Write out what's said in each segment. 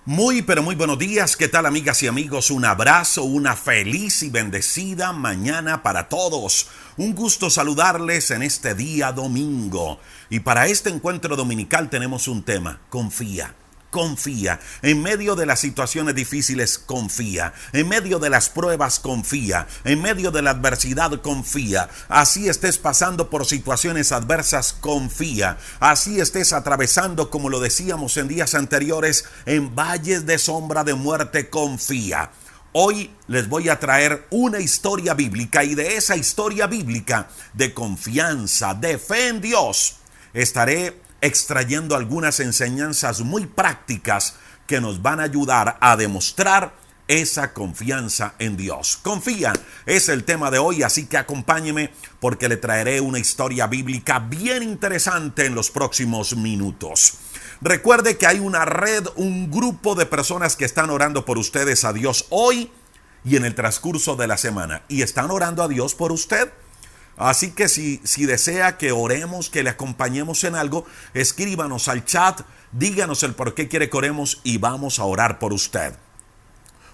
Muy, pero muy buenos días. ¿Qué tal, amigas y amigos? Un abrazo, una feliz y bendecida mañana para todos. Un gusto saludarles en este día domingo. Y para este encuentro dominical tenemos un tema: confía. Confía. En medio de las situaciones difíciles, confía. En medio de las pruebas, confía. En medio de la adversidad, confía. Así estés pasando por situaciones adversas, confía. Así estés atravesando, como lo decíamos en días anteriores, en valles de sombra de muerte, confía. Hoy les voy a traer una historia bíblica, y de esa historia bíblica de confianza, de fe en Dios, estaré extrayendo algunas enseñanzas muy prácticas que nos van a ayudar a demostrar esa confianza en Dios. Confía, es el tema de hoy, así que acompáñeme porque le traeré una historia bíblica bien interesante en los próximos minutos. Recuerde que hay una red, un grupo de personas que están orando por ustedes a Dios hoy y en el transcurso de la semana, y están orando a Dios por usted. Así que si desea que oremos, que le acompañemos en algo, escríbanos al chat, díganos el por qué quiere que oremos y vamos a orar por usted.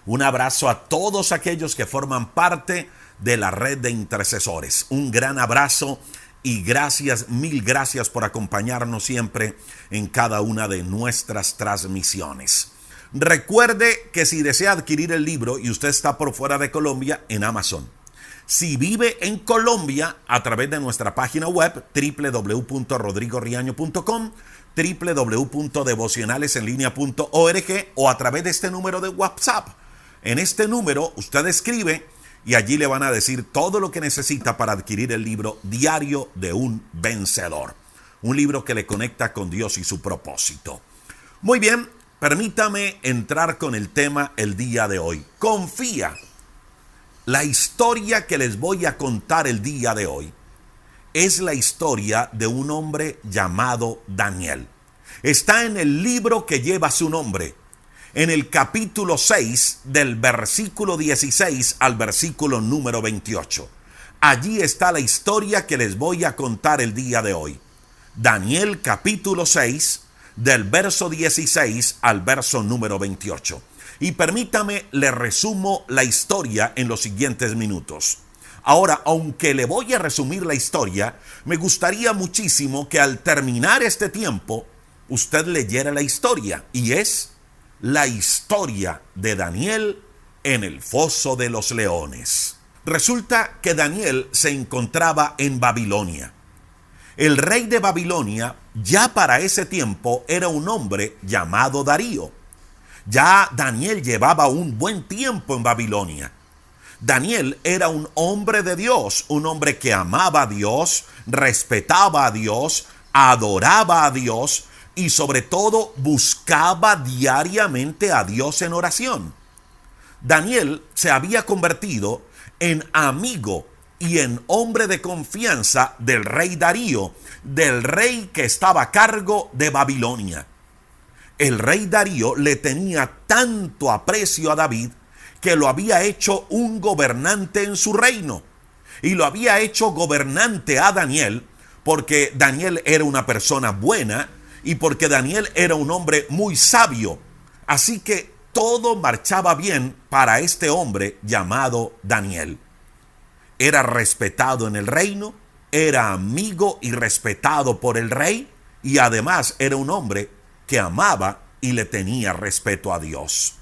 Un abrazo a todos aquellos que forman parte de la red de intercesores. Un gran abrazo y gracias, mil gracias por acompañarnos siempre en cada una de nuestras transmisiones. Recuerde que si desea adquirir el libro y usted está por fuera de Colombia, en Amazon. Si vive en Colombia, a través de nuestra página web www.rodrigoriaño.com, www.devocionalesenlinea.org o a través de este número de WhatsApp. En este número usted escribe y allí le van a decir todo lo que necesita para adquirir el libro Diario de un Vencedor. Un libro que le conecta con Dios y su propósito. Muy bien, permítame entrar con el tema el día de hoy. Confía. La historia que les voy a contar el día de hoy es la historia de un hombre llamado Daniel. Está en el libro que lleva su nombre, en el capítulo 6, del versículo 16 al versículo número 28. Allí está la historia que les voy a contar el día de hoy. Daniel capítulo 6, del verso 16 al verso número 28. Y permítame, le resumo la historia en los siguientes minutos. Ahora, aunque le voy a resumir la historia, me gustaría muchísimo que al terminar este tiempo, usted leyera la historia. Y es la historia de Daniel en el foso de los leones. Resulta que Daniel se encontraba en Babilonia. El rey de Babilonia, ya para ese tiempo, era un hombre llamado Darío. Ya Daniel llevaba un buen tiempo en Babilonia. Daniel era un hombre de Dios, un hombre que amaba a Dios, respetaba a Dios, adoraba a Dios y sobre todo buscaba diariamente a Dios en oración. Daniel se había convertido en amigo y en hombre de confianza del rey Darío, del rey que estaba a cargo de Babilonia. El rey Darío le tenía tanto aprecio a David que lo había hecho un gobernante en su reino. Y lo había hecho gobernante a Daniel porque Daniel era una persona buena y porque Daniel era un hombre muy sabio. Así que todo marchaba bien para este hombre llamado Daniel. Era respetado en el reino, era amigo y respetado por el rey y además era un hombre que amaba y le tenía respeto a Dios.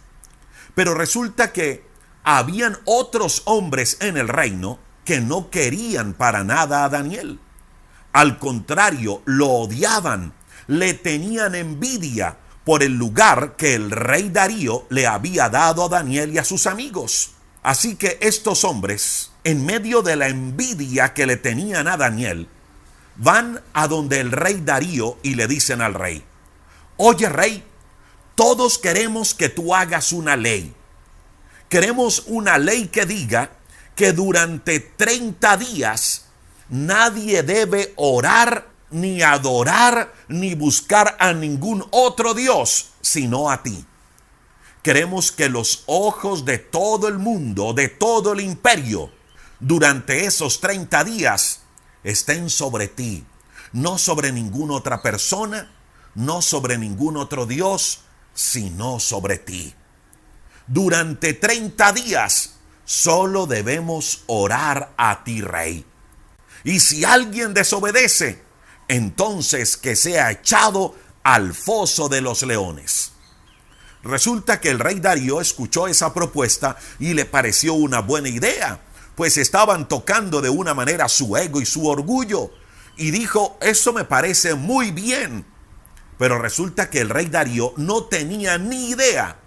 Pero resulta que habían otros hombres en el reino que no querían para nada a Daniel. Al contrario, lo odiaban, le tenían envidia por el lugar que el rey Darío le había dado a Daniel y a sus amigos. Así que estos hombres, en medio de la envidia que le tenían a Daniel, van a donde el rey Darío y le dicen al rey: oye, rey, todos queremos que tú hagas una ley. Queremos una ley que diga que durante 30 días nadie debe orar, ni adorar, ni buscar a ningún otro Dios, sino a ti. Queremos que los ojos de todo el mundo, de todo el imperio, durante esos 30 días estén sobre ti, no sobre ninguna otra persona, no sobre ningún otro Dios, sino sobre ti. Durante 30 días solo debemos orar a ti, rey. Y si alguien desobedece, entonces que sea echado al foso de los leones. Resulta que el rey Darío escuchó esa propuesta y le pareció una buena idea, pues estaban tocando de una manera su ego y su orgullo. Y dijo, eso me parece muy bien. Pero resulta que el rey Darío no tenía ni idea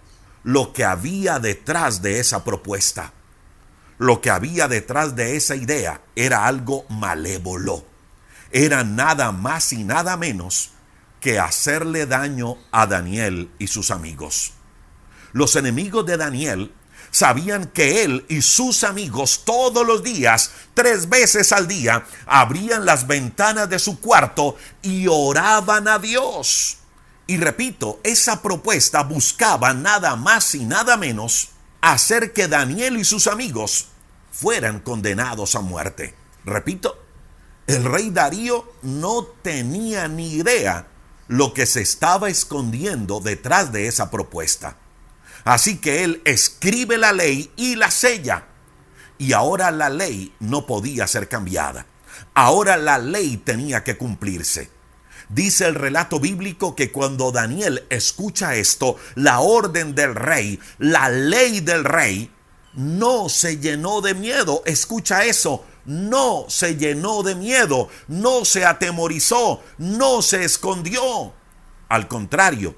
lo que había detrás de esa propuesta. Lo que había detrás de esa idea era algo malévolo. Era nada más y nada menos que hacerle daño a Daniel y sus amigos. Los enemigos de Daniel sabían que él y sus amigos todos los días, 3 veces al día, abrían las ventanas de su cuarto y oraban a Dios. Y repito, esa propuesta buscaba nada más y nada menos hacer que Daniel y sus amigos fueran condenados a muerte. Repito, el rey Darío no tenía ni idea lo que se estaba escondiendo detrás de esa propuesta. Así que él escribe la ley y la sella. Y ahora la ley no podía ser cambiada. Ahora la ley tenía que cumplirse. Dice el relato bíblico que cuando Daniel escucha esto, la orden del rey, la ley del rey, no se llenó de miedo. Escucha eso. No se llenó de miedo, no se atemorizó, no se escondió. Al contrario,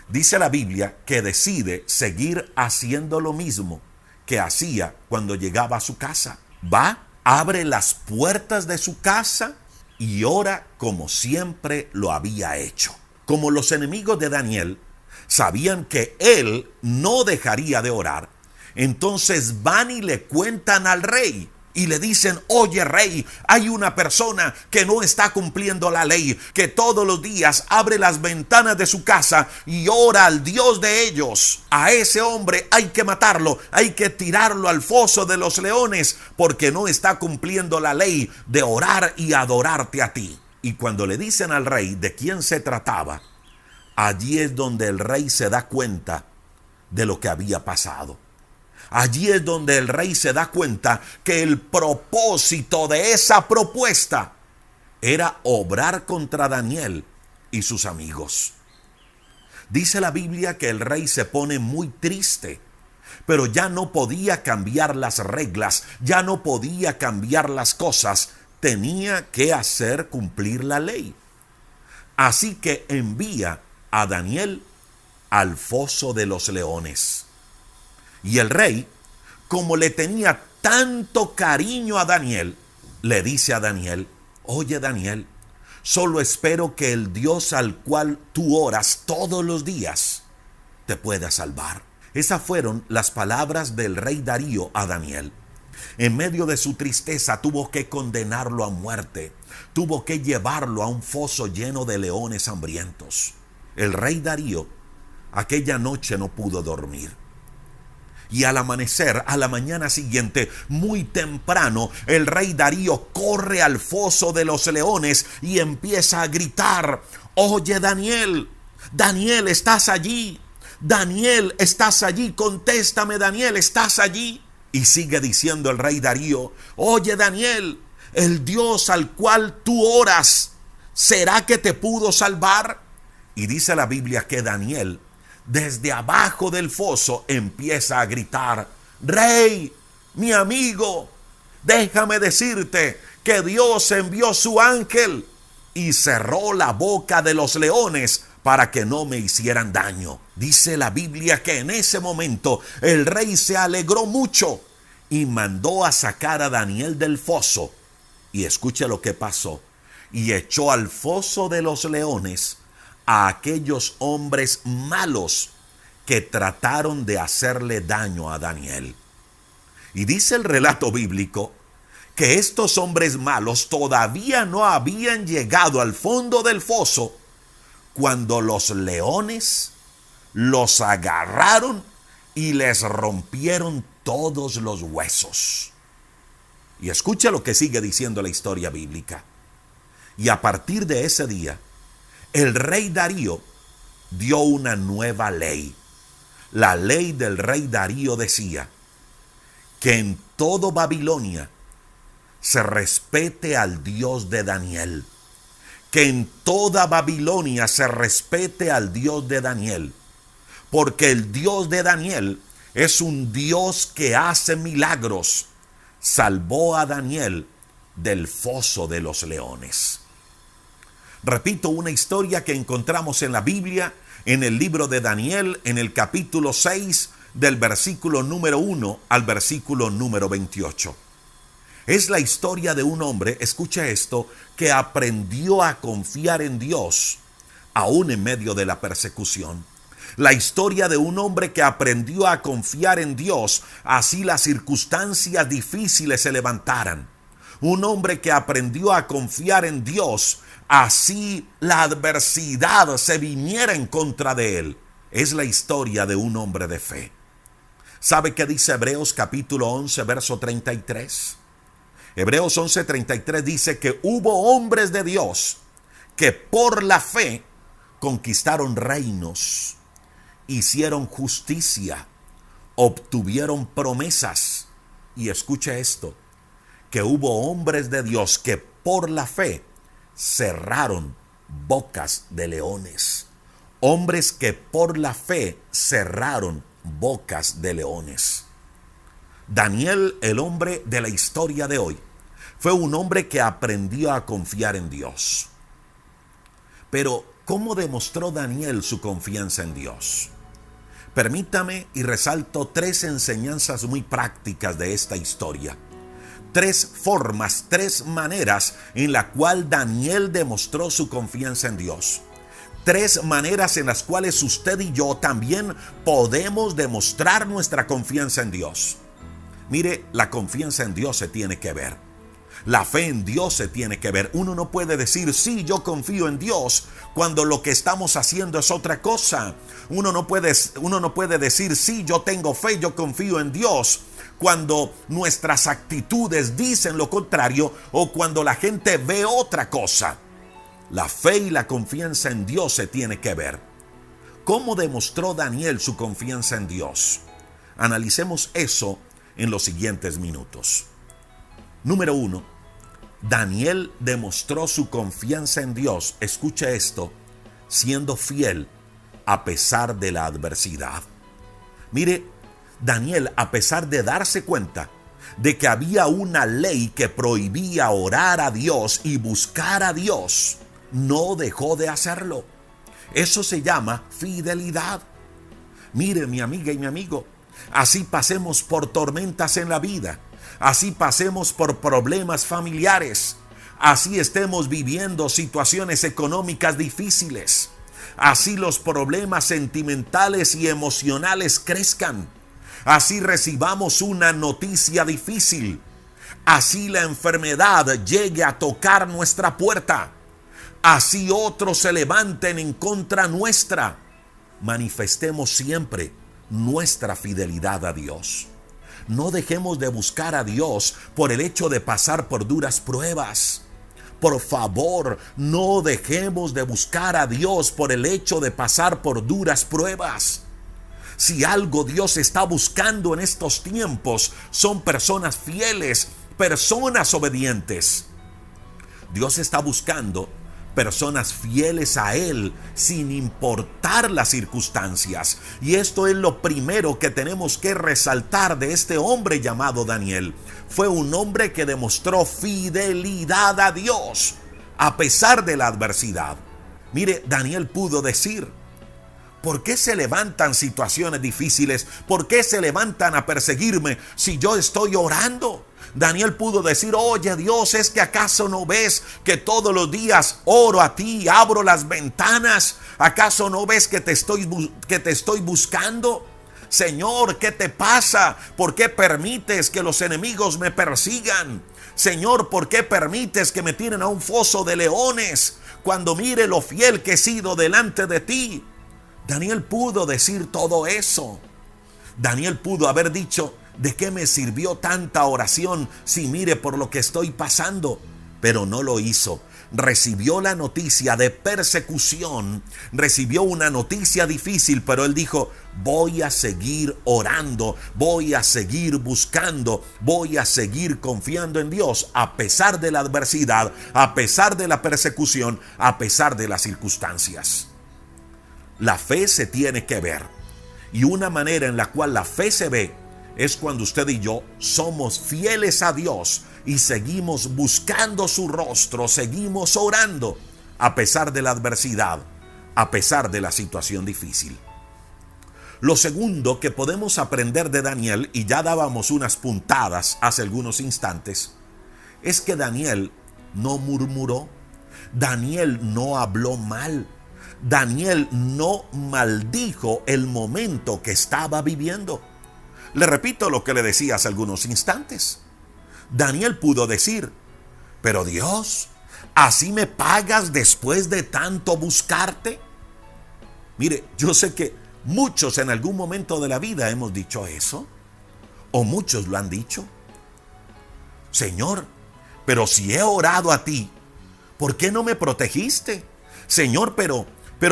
dice la Biblia que decide seguir haciendo lo mismo que hacía cuando llegaba a su casa. Va, abre las puertas de su casa y ora como siempre lo había hecho. Como los enemigos de Daniel sabían que él no dejaría de orar, entonces van y le cuentan al rey. Y le dicen, oye rey, hay una persona que no está cumpliendo la ley, que todos los días abre las ventanas de su casa y ora al Dios de ellos. A ese hombre hay que matarlo, hay que tirarlo al foso de los leones, porque no está cumpliendo la ley de orar y adorarte a ti. Y cuando le dicen al rey de quién se trataba, allí es donde el rey se da cuenta de lo que había pasado. Allí es donde el rey se da cuenta que el propósito de esa propuesta era obrar contra Daniel y sus amigos. Dice la Biblia que el rey se pone muy triste, pero ya no podía cambiar las reglas, ya no podía cambiar las cosas, tenía que hacer cumplir la ley. Así que envía a Daniel al foso de los leones. Y el rey, como le tenía tanto cariño a Daniel, le dice a Daniel, oye Daniel, solo espero que el Dios al cual tú oras todos los días te pueda salvar. Esas fueron las palabras del rey Darío a Daniel. En medio de su tristeza tuvo que condenarlo a muerte, tuvo que llevarlo a un foso lleno de leones hambrientos. El rey Darío aquella noche no pudo dormir. Y al amanecer, a la mañana siguiente, muy temprano, el rey Darío corre al foso de los leones y empieza a gritar, oye Daniel, Daniel, ¿estás allí? Daniel, ¿estás allí? Contéstame, Daniel, ¿estás allí? Y sigue diciendo el rey Darío, oye Daniel, el Dios al cual tú oras, ¿será que te pudo salvar? Y dice la Biblia que Daniel, desde abajo del foso, empieza a gritar, rey, mi amigo, déjame decirte que Dios envió su ángel y cerró la boca de los leones para que no me hicieran daño. Dice la Biblia que en ese momento el rey se alegró mucho y mandó a sacar a Daniel del foso. Y escuche lo que pasó. Y echó al foso de los leones a aquellos hombres malos que trataron de hacerle daño a Daniel. Y dice el relato bíblico que estos hombres malos todavía no habían llegado al fondo del foso cuando los leones los agarraron y les rompieron todos los huesos. Y escucha lo que sigue diciendo la historia bíblica. Y a partir de ese día, el rey Darío dio una nueva ley. La ley del rey Darío decía que en todo Babilonia se respete al Dios de Daniel. Que en toda Babilonia se respete al Dios de Daniel. Porque el Dios de Daniel es un Dios que hace milagros. Salvó a Daniel del foso de los leones. Repito, una historia que encontramos en la Biblia, en el libro de Daniel, en el capítulo 6, del versículo número 1 al versículo número 28. Es la historia de un hombre, escucha esto, que aprendió a confiar en Dios, aún en medio de la persecución. La historia de un hombre que aprendió a confiar en Dios, así las circunstancias difíciles se levantaran. Un hombre que aprendió a confiar en Dios, así la adversidad se viniera en contra de él. Es la historia de un hombre de fe. ¿Sabe qué dice Hebreos capítulo 11, verso 33? Hebreos 11:33 dice que hubo hombres de Dios que por la fe conquistaron reinos, hicieron justicia, obtuvieron promesas. Y escuche esto, que hubo hombres de Dios que por la fe cerraron bocas de leones. Hombres que por la fe cerraron bocas de leones. Daniel, el hombre de la historia de hoy, fue un hombre que aprendió a confiar en Dios. Pero, ¿cómo demostró Daniel su confianza en Dios? Permítame y resalto 3 enseñanzas muy prácticas de esta historia. 3 formas, 3 maneras en la cual Daniel demostró su confianza en Dios. 3 maneras en las cuales usted y yo también podemos demostrar nuestra confianza en Dios. Mire, la confianza en Dios se tiene que ver. La fe en Dios se tiene que ver. Uno no puede decir, sí, yo confío en Dios, cuando lo que estamos haciendo es otra cosa. Uno no puede decir, sí, yo tengo fe, yo confío en Dios, cuando nuestras actitudes dicen lo contrario o cuando la gente ve otra cosa. La fe y la confianza en Dios se tiene que ver. ¿Cómo demostró Daniel su confianza en Dios? Analicemos eso en los siguientes minutos. Número 1. Daniel demostró su confianza en Dios, escucha esto, siendo fiel a pesar de la adversidad. Mire, Daniel, a pesar de darse cuenta de que había una ley que prohibía orar a Dios y buscar a Dios, no dejó de hacerlo. Eso se llama fidelidad. Mire, mi amiga y mi amigo, así pasemos por tormentas en la vida, así pasemos por problemas familiares, así estemos viviendo situaciones económicas difíciles, así los problemas sentimentales y emocionales crezcan, así recibamos una noticia difícil, así la enfermedad llegue a tocar nuestra puerta, así otros se levanten en contra nuestra, manifestemos siempre nuestra fidelidad a Dios. No dejemos de buscar a Dios por el hecho de pasar por duras pruebas. Por favor, no dejemos de buscar a Dios por el hecho de pasar por duras pruebas. Si algo Dios está buscando en estos tiempos, son personas fieles, personas obedientes. Dios está buscando personas fieles a Él sin importar las circunstancias. Y esto es lo primero que tenemos que resaltar de este hombre llamado Daniel. Fue un hombre que demostró fidelidad a Dios a pesar de la adversidad. Mire, Daniel pudo decir, ¿por qué se levantan situaciones difíciles? ¿Por qué se levantan a perseguirme si yo estoy orando? Daniel pudo decir, oye Dios, ¿es que acaso no ves que todos los días oro a ti, abro las ventanas? ¿Acaso no ves que te estoy buscando? Señor, ¿qué te pasa? ¿Por qué permites que los enemigos me persigan? Señor, ¿por qué permites que me tiren a un foso de leones cuando mire lo fiel que he sido delante de ti? Daniel pudo decir todo eso. Daniel pudo haber dicho, ¿de qué me sirvió tanta oración si mire por lo que estoy pasando? Pero no lo hizo. recibió la noticia de persecución, recibió una noticia difícil, pero él dijo: voy a seguir orando, voy a seguir buscando, voy a seguir confiando en Dios a pesar de la adversidad, a pesar de la persecución, a pesar de las circunstancias. La fe se tiene que ver, y una manera en la cual la fe se ve es cuando usted y yo somos fieles a Dios y seguimos buscando su rostro, seguimos orando a pesar de la adversidad, a pesar de la situación difícil. Lo segundo que podemos aprender de Daniel, y ya dábamos unas puntadas hace algunos instantes, es que Daniel no murmuró, Daniel no habló mal, Daniel no maldijo el momento que estaba viviendo. Le repito lo que le decía hace algunos instantes. Daniel pudo decir: pero Dios, ¿así me pagas después de tanto buscarte? Mire, yo sé que muchos en algún momento de la vida hemos dicho eso, o muchos lo han dicho. Señor, pero si he orado a ti, ¿por qué no me protegiste? Señor, pero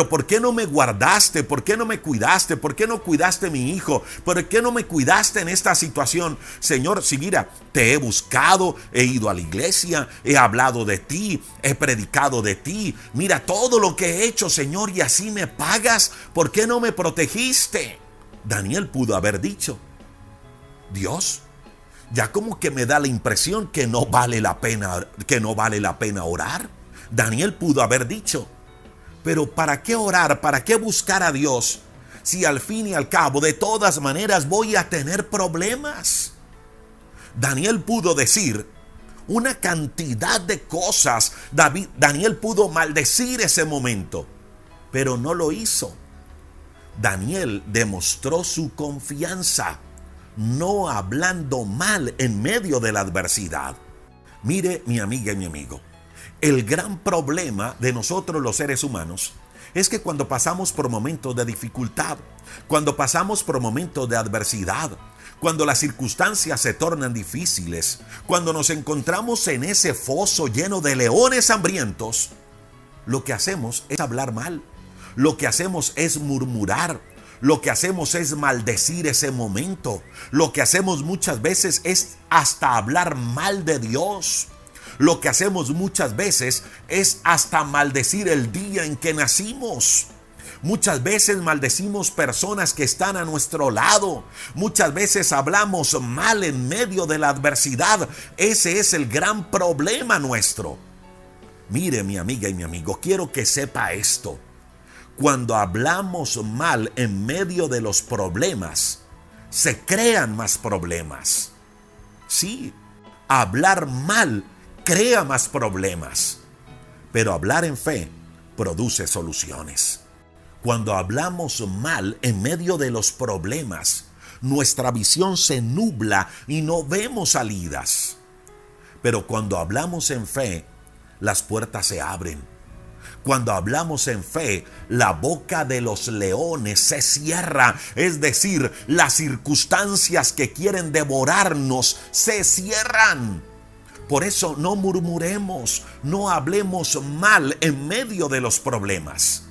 ¿por qué no me guardaste? ¿Por qué no me cuidaste? ¿Por qué no cuidaste a mi hijo? ¿Por qué no me cuidaste en esta situación? Señor, si mira, te he buscado, he ido a la iglesia, he hablado de ti, he predicado de ti. Mira todo lo que he hecho, Señor, y así me pagas. ¿Por qué no me protegiste? Daniel pudo haber dicho: Dios, ya como que me da la impresión que no vale la pena orar. Daniel pudo haber dicho: pero ¿para qué orar? ¿Para qué buscar a Dios? Si al fin y al cabo, de todas maneras, voy a tener problemas. Daniel pudo decir una cantidad de cosas. Daniel pudo maldecir ese momento, pero no lo hizo. Daniel demostró su confianza, no hablando mal en medio de la adversidad. Mire, mi amiga y mi amigo, el gran problema de nosotros los seres humanos es que cuando pasamos por momentos de dificultad, cuando pasamos por momentos de adversidad, cuando las circunstancias se tornan difíciles, cuando nos encontramos en ese foso lleno de leones hambrientos, lo que hacemos es hablar mal, lo que hacemos es murmurar, lo que hacemos es maldecir ese momento, lo que hacemos muchas veces es hasta hablar mal de Dios. Lo que hacemos muchas veces es hasta maldecir el día en que nacimos. Muchas veces maldecimos personas que están a nuestro lado. Muchas veces hablamos mal en medio de la adversidad. Ese es el gran problema nuestro. Mire, mi amiga y mi amigo, quiero que sepa esto. Cuando hablamos mal en medio de los problemas, se crean más problemas. Sí, hablar mal crea más problemas, pero hablar en fe produce soluciones. Cuando hablamos mal en medio de los problemas, nuestra visión se nubla y no vemos salidas. Pero cuando hablamos en fe, las puertas se abren. Cuando hablamos en fe, la boca de los leones se cierra, es decir, las circunstancias que quieren devorarnos se cierran. Por eso no murmuremos, no hablemos mal en medio de los problemas.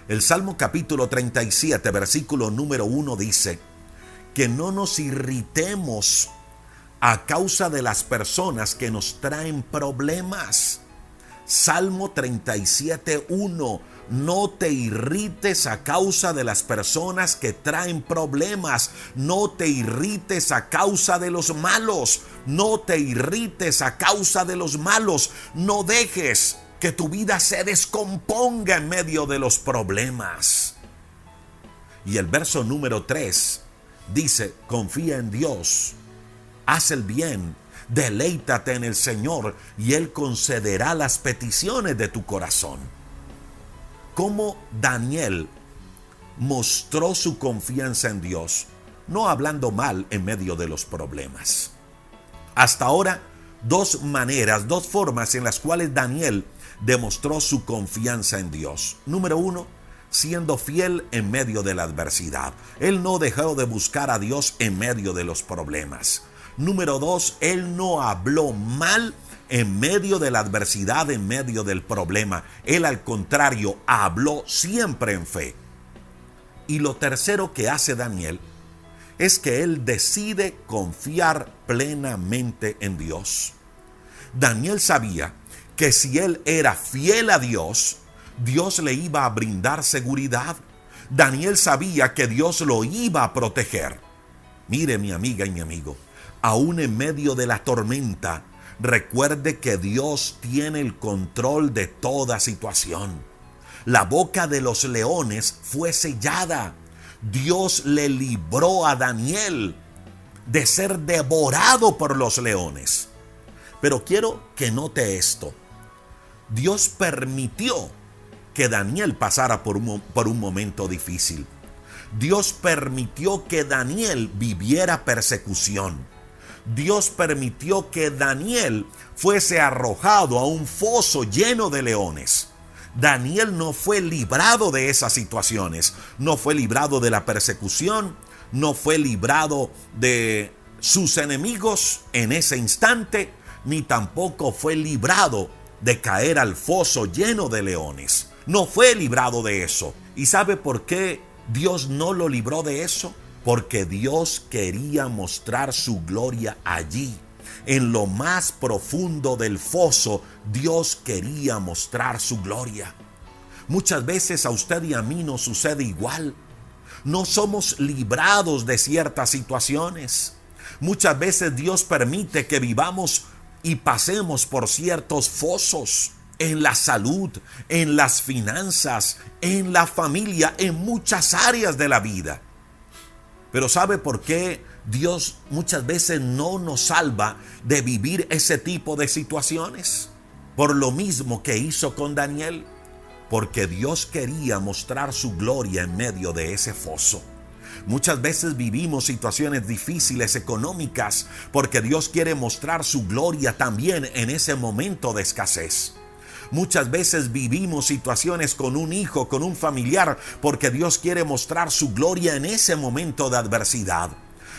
El Salmo capítulo 37, versículo número 1 dice que no nos irritemos a causa de las personas que nos traen problemas. Salmo 37, 1. No te irrites a causa de las personas que traen problemas. No te irrites a causa de los malos. No te irrites a causa de los malos. No dejes que tu vida se descomponga en medio de los problemas. Y el verso número 3 dice: confía en Dios, haz el bien, deleítate en el Señor y Él concederá las peticiones de tu corazón. Cómo Daniel mostró su confianza en Dios, no hablando mal en medio de los problemas. Hasta ahora, dos formas en las cuales Daniel demostró su confianza en Dios. Número 1, siendo fiel en medio de la adversidad. Él no dejó de buscar a Dios en medio de los problemas. Número 2, él no habló mal en medio de la adversidad, en medio del problema. Él, al contrario, habló siempre en fe. Y lo tercero que hace Daniel es que él decide confiar plenamente en Dios. Daniel sabía que si él era fiel a Dios, Dios le iba a brindar seguridad. Daniel sabía que Dios lo iba a proteger. Mire, mi amiga y mi amigo, aún en medio de la tormenta, recuerde que Dios tiene el control de toda situación. La boca de los leones fue sellada. Dios le libró a Daniel de ser devorado por los leones. Pero quiero que note esto. Dios permitió que Daniel pasara por un momento difícil. Dios permitió que Daniel viviera persecución. Dios permitió que Daniel fuese arrojado a un foso lleno de leones. Daniel no fue librado de esas situaciones, no fue librado de la persecución, no fue librado de sus enemigos en ese instante, ni tampoco fue librado de caer al foso lleno de leones. No fue librado de eso. ¿Y sabe por qué Dios no lo libró de eso? Porque Dios quería mostrar su gloria allí. En lo más profundo del foso, Dios quería mostrar su gloria. Muchas veces a usted y a mí nos sucede igual. No somos librados de ciertas situaciones. Muchas veces Dios permite que vivamos y pasemos por ciertos fosos en la salud, en las finanzas, en la familia, en muchas áreas de la vida. Pero ¿sabe por qué Dios muchas veces no nos salva de vivir ese tipo de situaciones? Por lo mismo que hizo con Daniel, porque Dios quería mostrar su gloria en medio de ese foso. Muchas veces vivimos situaciones difíciles económicas porque Dios quiere mostrar su gloria también en ese momento de escasez. Muchas veces vivimos situaciones con un hijo, con un familiar, porque Dios quiere mostrar su gloria en ese momento de adversidad.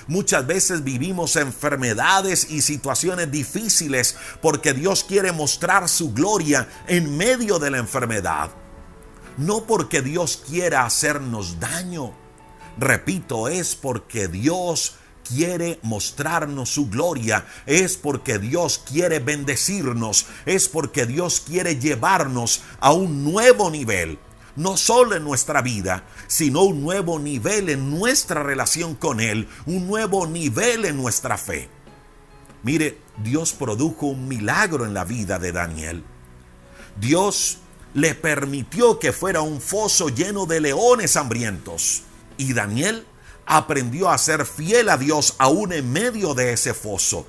Muchas veces vivimos enfermedades y situaciones difíciles porque Dios quiere mostrar su gloria en medio de la enfermedad. No porque Dios quiera hacernos daño. Repito, es porque Dios quiere mostrarnos su gloria, es porque Dios quiere bendecirnos, es porque Dios quiere llevarnos a un nuevo nivel, no solo en nuestra vida, sino un nuevo nivel en nuestra relación con Él, un nuevo nivel en nuestra fe. Mire, Dios produjo un milagro en la vida de Daniel. Dios le permitió que fuera un foso lleno de leones hambrientos, y Daniel aprendió a ser fiel a Dios aún en medio de ese foso.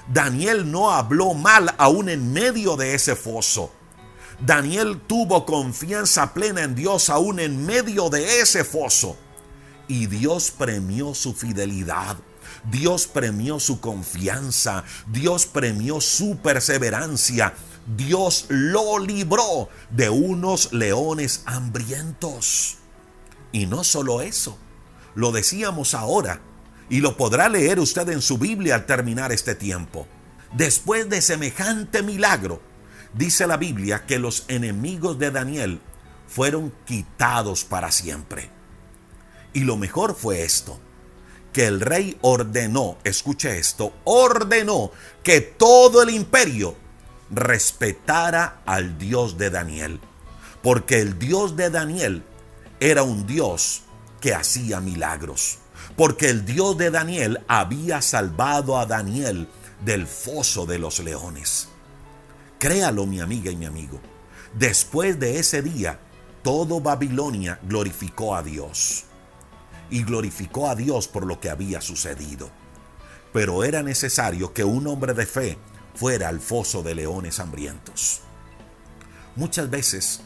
Daniel no habló mal aún en medio de ese foso. Daniel tuvo confianza plena en Dios aún en medio de ese foso. Y Dios premió su fidelidad. Dios premió su confianza. Dios premió su perseverancia. Dios lo libró de unos leones hambrientos. Y no solo eso. Lo decíamos ahora, y lo podrá leer usted en su Biblia al terminar este tiempo. Después de semejante milagro, dice la Biblia que los enemigos de Daniel fueron quitados para siempre. Y lo mejor fue esto, que el rey ordenó, escuche esto, ordenó que todo el imperio respetara al Dios de Daniel, porque el Dios de Daniel era un Dios que hacía milagros, porque el Dios de Daniel había salvado a Daniel del foso de los leones. Créalo, mi amiga y mi amigo, después de ese día, todo Babilonia glorificó a Dios, y glorificó a Dios por lo que había sucedido. Pero era necesario que un hombre de fe fuera al foso de leones hambrientos. Muchas veces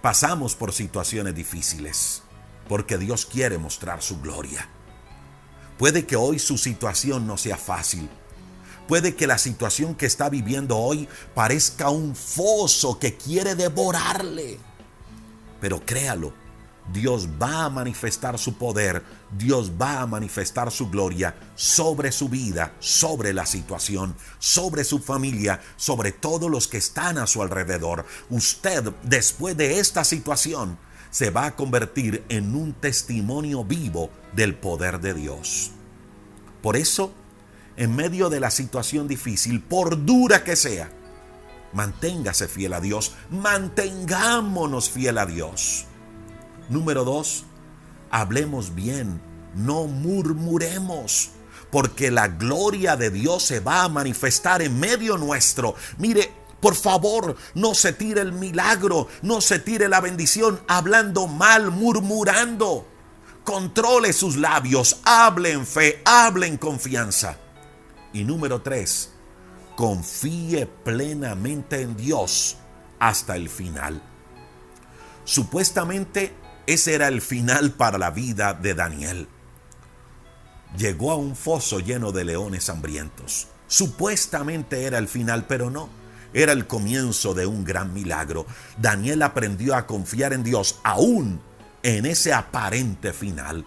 pasamos por situaciones difíciles, porque Dios quiere mostrar su gloria. Puede que hoy su situación no sea fácil. Puede que la situación que está viviendo hoy parezca un foso que quiere devorarle. Pero créalo, Dios va a manifestar su poder, Dios va a manifestar su gloria sobre su vida, sobre la situación, sobre su familia, sobre todos los que están a su alrededor. Usted, después de esta situación, se va a convertir en un testimonio vivo del poder de Dios. Por eso, en medio de la situación difícil, por dura que sea, manténgase fiel a Dios, mantengámonos fiel a Dios. Número 2, hablemos bien, no murmuremos, porque la gloria de Dios se va a manifestar en medio nuestro. Mire, por favor, no se tire el milagro, no se tire la bendición hablando mal, murmurando. Controle sus labios, hable en fe, hable en confianza. Y número 3, confíe plenamente en Dios hasta el final. Supuestamente ese era el final para la vida de Daniel. Llegó a un foso lleno de leones hambrientos. Supuestamente era el final, pero no. Era el comienzo de un gran milagro. Daniel aprendió a confiar en Dios aún en ese aparente final.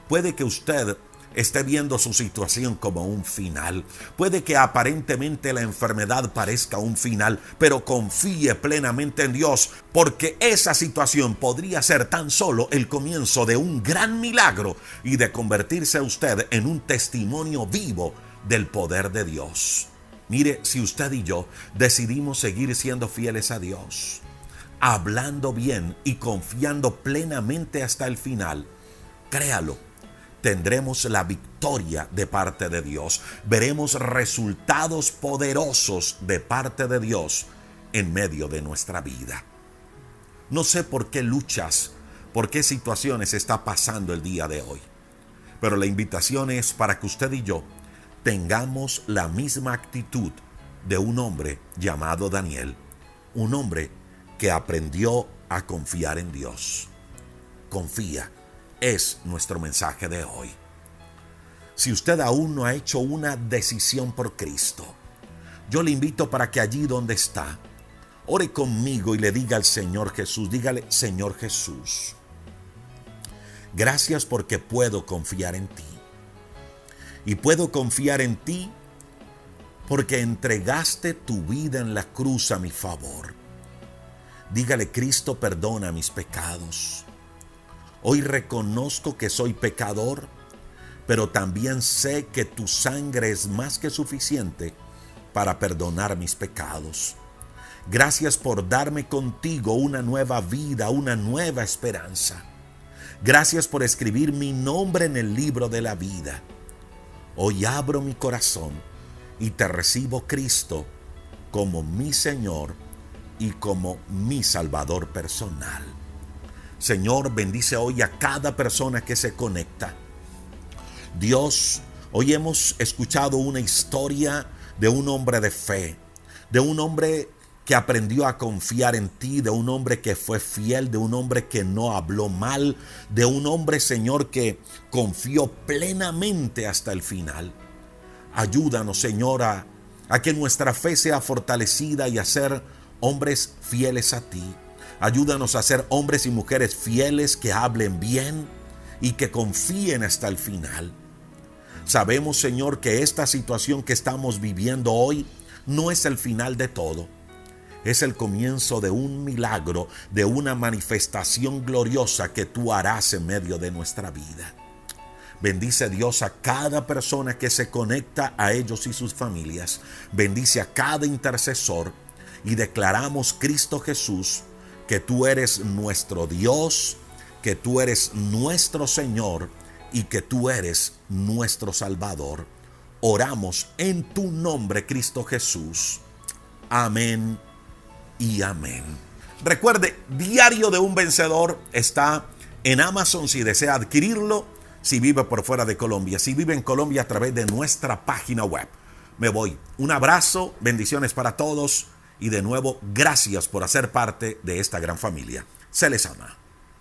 Puede que usted esté viendo su situación como un final. Puede que aparentemente la enfermedad parezca un final, pero confíe plenamente en Dios, porque esa situación podría ser tan solo el comienzo de un gran milagro y de convertirse usted en un testimonio vivo del poder de Dios. Mire, si usted y yo decidimos seguir siendo fieles a Dios, hablando bien y confiando plenamente hasta el final, créalo, tendremos la victoria de parte de Dios. Veremos resultados poderosos de parte de Dios en medio de nuestra vida. No sé por qué luchas, por qué situaciones está pasando el día de hoy, pero la invitación es para que usted y yo tengamos la misma actitud de un hombre llamado Daniel, un hombre que aprendió a confiar en Dios. Confía. Es nuestro mensaje de hoy. Si usted aún no ha hecho una decisión por Cristo, yo le invito para que allí donde está, ore conmigo y le diga al Señor Jesús, dígale: Señor Jesús, gracias porque puedo confiar en ti. Y puedo confiar en ti porque entregaste tu vida en la cruz a mi favor. Dígale: Cristo, perdona mis pecados. Hoy reconozco que soy pecador, pero también sé que tu sangre es más que suficiente para perdonar mis pecados. Gracias por darme contigo una nueva vida, una nueva esperanza. Gracias por escribir mi nombre en el libro de la vida. Hoy abro mi corazón y te recibo, Cristo, como mi Señor y como mi Salvador personal. Señor, bendice hoy a cada persona que se conecta. Dios, hoy hemos escuchado una historia de un hombre de fe, de un hombre que aprendió a confiar en ti, de un hombre que fue fiel, de un hombre que no habló mal, de un hombre, Señor, que confió plenamente hasta el final. Ayúdanos, Señor, a que nuestra fe sea fortalecida y a ser hombres fieles a ti. Ayúdanos a ser hombres y mujeres fieles que hablen bien y que confíen hasta el final. Sabemos, Señor, que esta situación que estamos viviendo hoy no es el final de todo. Es el comienzo de un milagro, de una manifestación gloriosa que tú harás en medio de nuestra vida. Bendice, Dios, a cada persona que se conecta a ellos y sus familias. Bendice a cada intercesor y declaramos, Cristo Jesús, que tú eres nuestro Dios, que tú eres nuestro Señor y que tú eres nuestro Salvador. Oramos en tu nombre, Cristo Jesús. Amén y amén. Recuerde, Diario de un Vencedor está en Amazon si desea adquirirlo, si vive por fuera de Colombia, si vive en Colombia a través de nuestra página web. Me voy. Un abrazo, bendiciones para todos y de nuevo, gracias por hacer parte de esta gran familia. Se les ama.